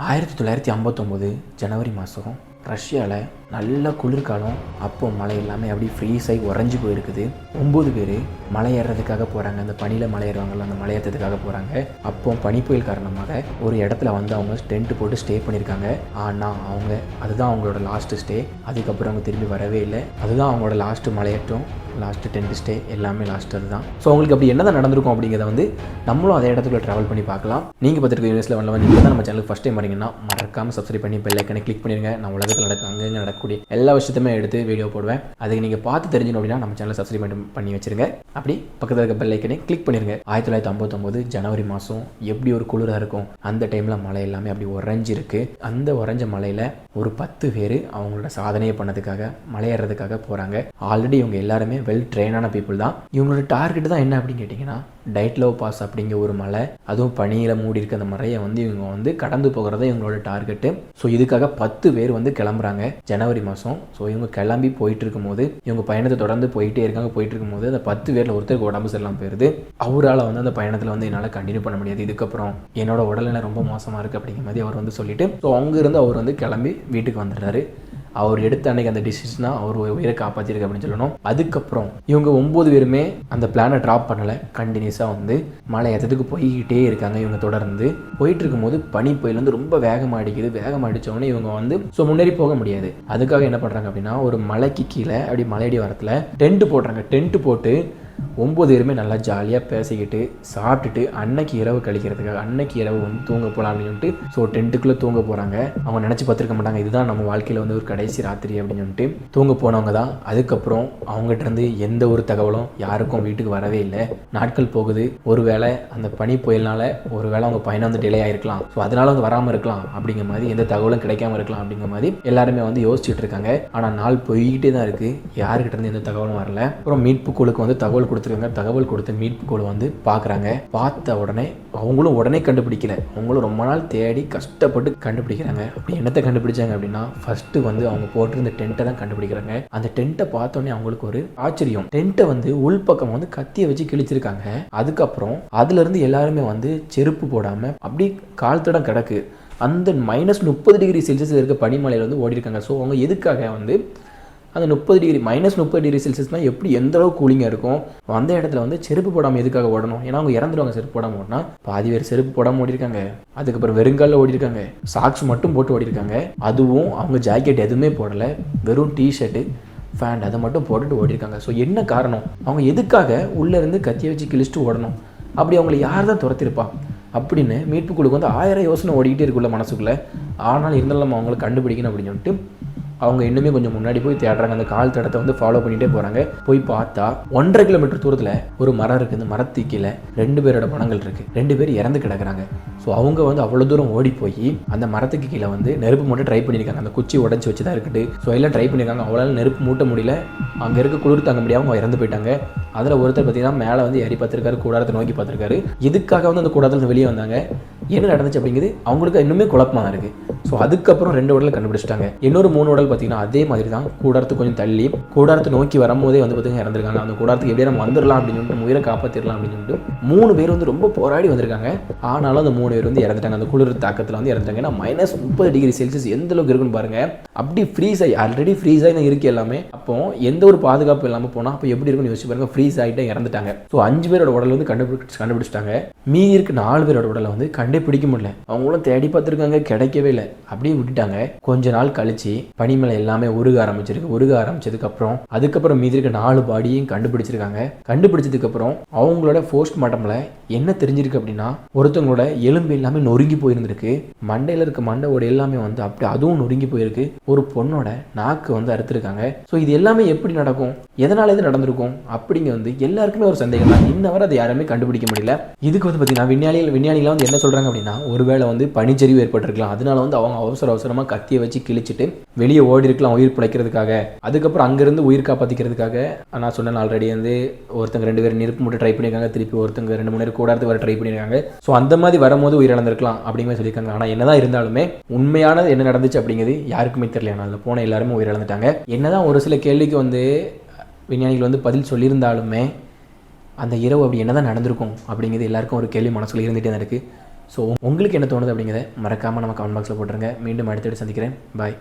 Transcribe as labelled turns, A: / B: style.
A: 1959 ஜனவரி மாதம் ரஷ்யாவில் நல்ல குளிர்காலம். அப்போ மழை எல்லாமே அப்படி ஃப்ரீஸ் ஆகி உறைஞ்சி போயிருக்குது. 9 பேர் மலை ஏறுறதுக்காக போகிறாங்க. அந்த பனியில் மலை ஏறுவாங்கள்ல, அந்த மலை ஏற்றதுக்காக போகிறாங்க. அப்போ பனிப்புயல் காரணமாக ஒரு இடத்துல வந்து அவங்க டென்ட் போட்டு ஸ்டே பண்ணியிருக்காங்க. ஆனால் அதுதான் அவங்களோட லாஸ்ட்டு ஸ்டே. அதுக்கப்புறம் அவங்க திரும்பி வரவே இல்லை. அதுதான் அவங்களோட லாஸ்ட்டு மலையேற்றம், லாஸ்ட்டு டென்ட் ஸ்டே, எல்லாமே லாஸ்ட்டு அதுதான். ஸோ அவங்களுக்கு அப்படி என்ன தான் நடந்திருக்கும் அப்படிங்கிறத வந்து நம்மளும் அதே இடத்துல ட்ராவல் பண்ணி பார்க்கலாம். நீங்கள் பார்த்துருக்க யூனிவர்ஸில் வரல வந்து நீங்கள் தான் நம்ம சேனலுக்கு ஃபஸ்ட் டைம் வரீங்கன்னா மறக்காமல் சப்ஸ்கிரைப் பண்ணி பெல் ஐக்கனை கிளிக் பண்ணிடுங்க. நான் உலகத்தில் அங்கே நடக்கக்கூடிய எல்லா விஷயத்தையுமே எடுத்து வீடியோ போடுவேன். அதுக்கு நீங்கள் பார்த்து தெரிஞ்சுக்கணும் அப்படின்னா நம்ம சேனலை சப்ஸ்கிரைப் பண்ணி வச்சிருங்க. அப்படி பக்கத்தில் இருக்க பெல் ஐக்கனை கிளிக் பண்ணிடுங்க. 1959 ஜனவரி மாதம் எப்படி ஒரு குளிராக இருக்கும். அந்த டைமில் மழை எல்லாமே அப்படி உறைஞ்சிருக்கு. அந்த உறைஞ்ச மலையில் ஒரு 10 பேர் அவங்களோட சாதனையை பண்ணதுக்காக மலையேறதுக்காக போகிறாங்க. ஆல்ரெடி இவங்க எல்லாருமே வெல் ட்ரெயினான பீப்புள் தான். இவங்களோட டார்கெட் தான் என்ன அப்படின்னு கேட்டிங்கன்னா டைட்லவ் பாஸ் அப்படிங்கிற ஒரு மலை, அதுவும் பனியில் மூடி இருக்க அந்த மலையை வந்து இவங்க வந்து கடந்து போகிறதா இவங்களோட டார்கெட்டு. ஸோ இதுக்காக 10 பேர் வந்து கிளம்புறாங்க ஜனவரி மாதம். ஸோ இவங்க கிளம்பி போயிட்டு இருக்கும்போது இவங்க பயணத்தை தொடர்ந்து போயிட்டே இருக்காங்க. போயிட்டு இருக்கும்போது அந்த 10 பேரில் ஒருத்தருக்கு உடம்பு சரியில்லாமல் போயிருது. அவரால் வந்து அந்த பயணத்தில் வந்து என்னால் கண்டினியூ பண்ண முடியாது, இதுக்கப்புறம் என்னோட உடல்நிலை ரொம்ப மோசமாக இருக்குது அப்படிங்கிற மாதிரி அவர் வந்து சொல்லிட்டு ஸோ அங்கேருந்து அவர் வந்து கிளம்பி வீட்டுக்கு வந்துடுறாரு. அவர் எடுத்த அன்னைக்கு அந்த டிசிஷன் தான் அவர் உயிரை காப்பாற்றிருக்கு அப்படின்னு சொல்லணும். அதுக்கப்புறம் இவங்க 9 பேருமே அந்த பிளானை ட்ராப் பண்ணலை. கண்டினியூஸாக வந்து மலை ஏற்றத்துக்கு போய்கிட்டே இருக்காங்க. இவங்க தொடர்ந்து போயிட்டு இருக்கும்போது பனி புயல் வந்து ரொம்ப வேகமாக அடிக்குது. வேகமாக அடித்தவொடனே இவங்க வந்து ஸோ முன்னேறி போக முடியாது. அதுக்காக என்ன பண்ணுறாங்க அப்படின்னா ஒரு மலைக்கு கீழே அப்படி மலையடி வாரத்தில் டென்ட்டு போடுறாங்க. டென்ட்டு போட்டு 9 பேருமே நல்லா ஜாலியாக பேசிக்கிட்டு சாப்பிட்டுட்டு அன்னைக்கு இரவு கழிக்கிறதுக்காக அன்னைக்கு இரவு வந்து தூங்க போகலாம் அப்படின்னு சொல்லிட்டு ஸோ டென்ட்டுக்குள்ளே தூங்க போகிறாங்க. அவங்க நினச்சி பார்த்துருக்க மாட்டாங்க இதுதான் நம்ம வாழ்க்கையில் வந்து ஒரு கடைசி ராத்திரி அப்படின்னு சொல்லிட்டு தூங்க போனவங்க தான். அதுக்கப்புறம் அவங்ககிட்ட இருந்து எந்த ஒரு தகவலும் யாருக்கும் வீட்டுக்கு வரவே இல்லை. நாட்கள் போகுது. ஒருவேளை அந்த பனி புயல்னால ஒருவேளை அவங்க பயணம் வந்து டிலே ஆகிருக்கலாம், ஸோ அதனால வந்து வராமல் இருக்கலாம் அப்படிங்கிற மாதிரி, எந்த தகவலும் கிடைக்காம இருக்கலாம் அப்படிங்கிற மாதிரி எல்லாருமே வந்து யோசிச்சுட்டு இருக்காங்க. ஆனால் நாள் போய்கிட்டே தான் இருக்குது. யாருக்கிட்ட இருந்து எந்த தகவலும் வரல. அப்புறம் மீட்பு குழுக்கு வந்து தகவல் கொடுத்துருக்காங்க. தகவல் கொடுத்து மீட்பு குழு வந்து பார்க்குறாங்க. பார்த்த உடனே அவங்களும் உடனே கண்டுபிடிக்கல. அவங்களும் ரொம்ப நாள் தேடி கஷ்டப்பட்டு கண்டுபிடிக்கிறாங்க. அப்படி என்னத்தை கண்டுபிடிச்சாங்க அப்படின்னா ஃபர்ஸ்ட் வந்து அவங்க போட்டிருந்த டென்ட்டை தான் கண்டுபிடிக்கிறாங்க. அந்த டென்ட்டை பார்த்தோன்னே அவங்களுக்கு ஒரு ஆச்சரியம். டென்ட்டை வந்து உள்பக்கம் வந்து கத்தியை வச்சு கிழிச்சிருக்காங்க. அதுக்கப்புறம் அதுல இருந்து எல்லாருமே வந்து செருப்பு போடாம அப்படி கால்தடம் கிடக்கு. அந்த -30 டிகிரி செல்சியஸ் இருக்க பனிமலையில் வந்து ஓடி இருக்காங்க. ஸோ அவங்க எதுக்காக வந்து அந்த -30 டிகிரி செல்சியஸ்னால் எப்படி எந்த அளவுக்கு கூலிங்காக இருக்கும். அந்த இடத்துல வந்து செருப்பு போடாமல் எதுக்காக ஓடணும்? ஏன்னா அவங்க இறந்துடுவாங்க செருப்பு போடாமல் ஓடினா. பாதி பேர் செருப்பு போடாமல் ஓடிருக்காங்க. அதுக்கப்புறம் வெறுங்காலில் ஓடிருக்காங்க. சாக்ஸ் மட்டும் போட்டு ஓடிருக்காங்க. அதுவும் அவங்க ஜாக்கெட் எதுவுமே போடலை, வெறும் டிஷர்ட்டு ஃபேண்ட் அதை மட்டும் போட்டுட்டு ஓடிருக்காங்க. ஸோ என்ன காரணம்? அவங்க எதுக்காக உள்ளேருந்து கத்தியை வச்சு கிழிச்சிட்டு ஓடணும்? அப்படி அவங்களை யார் தான் துரத்திருப்பா அப்படின்னு மீட்பு குழுக்கு வந்து 1000 யோசனை ஓடிக்கிட்டே இருக்குள்ள மனசுக்குள்ளே. ஆனால் இருந்தாலும் நம்ம அவங்களை கண்டுபிடிக்கணும் அப்படின்னு சொல்லிட்டு அவங்க இன்னுமே கொஞ்சம் முன்னாடி போய் தேடுறாங்க. அந்த கால் தடத்தை வந்து ஃபாலோ பண்ணிகிட்டே போகிறாங்க. போய் பார்த்தா 1.5 கிலோமீட்டர் தூரத்தில் ஒரு மரம் இருக்குது. இந்த மரத்துக்கு கீழே 2 பேரோட பணங்கள் இருக்குது. 2 பேர் இறந்து கிடக்குறாங்க. ஸோ அவங்க வந்து அவ்வளோ தூரம் ஓடி போய் அந்த மரத்துக்கு கீழே வந்து நெருப்பு மூட்டை ட்ரை பண்ணியிருக்காங்க. அந்த குச்சி உடச்சி வச்சு தான் இருக்குது. ஸோ எல்லாம் ட்ரை பண்ணியிருக்காங்க. அவங்களால நெருப்பு மூட்ட முடியல. அங்கே இருக்க குளிர் தாங்க முடியாமல் அவங்க இறந்து போயிட்டாங்க. அதில் ஒருத்தர் பார்த்தீங்கன்னா மேலே வந்து ஏறி பார்த்துருக்காரு, கூடாரத்தை நோக்கி பார்த்துருக்காரு. இதுக்காக வந்து அந்த கூடாரத்தில் வெளியே வந்தாங்க. என்ன நடந்துச்சு அப்படிங்கிறது அவங்களுக்கு இன்னுமே குழப்பமாக இருக்குது. ஸோ அதுக்கப்புறம் 2 உடலை கண்டுபிடிச்சிட்டாங்க. இன்னொரு 3 உடல் பார்த்தீங்கன்னா அதே மாதிரி தான் கூடாரத்துக்கு கொஞ்சம் தள்ளி கூடாரத்தை நோக்கி வரும்போதே வந்து பார்த்தீங்கன்னா இறந்துருக்காங்க. அந்த கூடாரத்துக்கு எப்படியா நம்ம வந்துடலாம் அப்படின்னு சொல்லிட்டு உயிரை காப்பாற்றிடலாம் அப்படின்னு சொல்லிட்டு 3 பேர் வந்து ரொம்ப போராடி வந்திருக்காங்க. ஆனாலும் அந்த 3 பேர் வந்து இறந்துட்டாங்க. அந்த குளிர் தாக்கத்தில் வந்து இறந்துட்டாங்க. ஏன்னா -30 டிகிரி செல்சியஸ் எந்த அளவுக்கு இருக்குன்னு பாருங்க. அப்படி ஃப்ரீஸ் ஆகி ஆல்ரெடி ஃப்ரீஸ் ஆகி தான் இருக்குது எல்லாமே. அப்போ எந்த ஒரு பாதுகாப்பு இல்லாமல் போனால் அப்போ எப்படி இருக்குன்னு யோசிச்சு பாருங்க. ஃப்ரீஸ் ஆகிட்டு இறந்துட்டாங்க. ஸோ 5 பேரோட உடல் வந்து கண்டுபிடிச்சிட்டாங்க. மீதி இருக்கு 4 பேரோட உடலை வந்து கண்டுபிடிக்க முடியல. அவங்களும் தேடி பார்த்துருக்காங்க, கிடைக்கவே இல்லை. அப்படியே விட்டுட்டாங்க. கொஞ்ச நாள் கழிச்சு பனிமலை எல்லாமே உருக ஆரம்பிச்சதுக்கு அப்புறம் மீதி இருக்க 4 பாடியையும் கண்டுபிடிச்சிருக்காங்க. கண்டுபிடிச்சதுக்கு அப்புறம் அவங்களோட போஸ்ட் மார்ட்டம்ல என்ன தெரிஞ்சிருக்கு அப்படின்னா ஒருத்தவங்களோட எலும்பு எல்லாமே நொறுங்கி போயிருந்திருக்கு. மண்டையில இருக்க மண்டையோட எல்லாமே வந்து அப்படி அதுவும் நொறுங்கி போயிருக்கு. ஒரு பொண்ணோட நாக்கு வந்து அறுத்திருக்காங்க. ஸோ இது எல்லாமே எப்படி நடக்கும், எதனால இது நடந்திருக்கும் அப்படிங்க வந்து எல்லாருக்குமே ஒரு சந்தேகம் தான். இன்னவரை அதை யாருமே கண்டுபிடிக்க முடியல. இதுக்கு வந்து பார்த்தீங்கன்னா விஞ்ஞானிகள் வந்து என்ன சொல்றாங்க அப்படின்னா ஒருவேளை வந்து பனிச்சரிவு ஏற்பட்டிருக்கலாம். அதனால வந்து அவங்க அவசரமாக கத்தியை வச்சு கிழிச்சிட்டு வெளியே ஓடி இருக்கலாம் உயிர் பிழைக்கிறதுக்காக. அதுக்கப்புறம் அங்கிருந்து உயிர் காப்பாற்றிக்கிறதுக்காக நான் சொன்னேன் ஆல்ரெடி வந்து ஒருத்தங்க 2 பேர் நெருப்பு மூட்டை ட்ரை பண்ணியிருக்காங்க. திருப்பி ஒருத்தங்க 2-3 நேரம் கூடாரத்துக்கு வர ட்ரை பண்ணியிருக்காங்க. ஸோ அந்த மாதிரி வரும்போது உயிரிழந்திருக்கலாம் அப்படிங்கிற சொல்லியிருக்காங்க. ஆனால் என்னதான் இருந்தாலுமே உண்மையானது என்ன நடந்துச்சு அப்படிங்கிறது யாருக்குமே தெரியல. ஆனால் அதில் போன எல்லாருமே உயிரிழந்துட்டாங்க. என்னதான் ஒரு சில கேள்விக்கு வந்து விஞ்ஞானிகள் வந்து பதில் சொல்லியிருந்தாலுமே அந்த இரவு அப்படி என்னதான் நடந்திருக்கும் அப்படிங்கிறது எல்லாருக்கும் ஒரு கேள்வி மனசுல இருந்துகிட்டே தான் இருக்குது. ஸோ உங்களுக்கு என்ன தோணுது அப்படிங்கிறத மறக்காமல் நம்ம கமெண்ட் பாக்ஸில் போட்டுருங்க. மீண்டும் அடுத்தடுத்து சந்திக்கிறேன். பாய்.